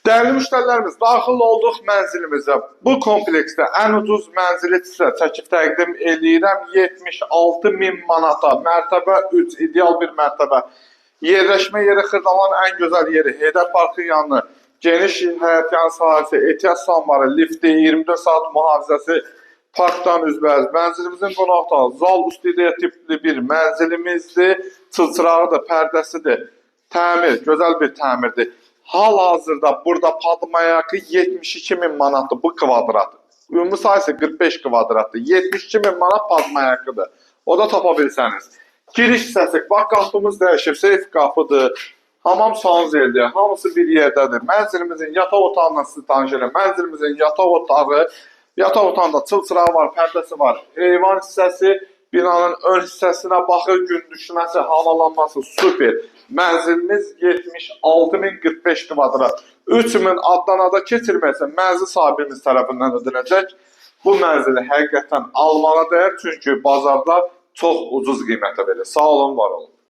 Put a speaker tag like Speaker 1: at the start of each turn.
Speaker 1: Değerli müşterilerimiz, daxil olduq mənzilimizə. Bu kompleksdə ən ucuz mənzili sizə çəkib təqdim edirəm. 76.000 manata, mərtəbə 3, ideal bir mərtəbə. Yerləşmə yeri Xırdalanın ən gözəl yeri, Heydər Parkın yanı, geniş həyətyan sahəsi, ehtiyac samvarı, lifti, 24 saat mühafizəsi, parkdan üzbəyiz. Mənzilimizin qonaq otağı, zal üstüdə tipli bir mənzilimizdir. Çılçırağıdır, pərdəsidir. Təmir, gözəl bir təmirdir. Hal-hazırda burada padmayakı 72.000 manatdır bu kvadrat. Ümumi sayısı 45 kvadratdır. 72.000 manat padmayakıdır. O da tapa bilsəniz. Giriş hissəsi, bax qapımız dəyişib, seyf qapıdır. Hamam sanzeldir, hamısı bir yerdədir. Mənzilimizin yataq otağından sizi tanış edirəm. Mənzilimizin yataq otağında çılçırağı var, pərdəsi var. Eyvan hissəsi, binanın ön hissəsinə baxır, gün düşməsi, havalanması super. Mənzilimiz 76.045 kvadrat. 3.000 adlanada keçirməsə mənzil sahibimiz tərəfindən ödənəcək. Bu mənzili həqiqətən almalı dəyər, çünki bazarda çox ucuz qiymətə verir. Sağ olun, var olun.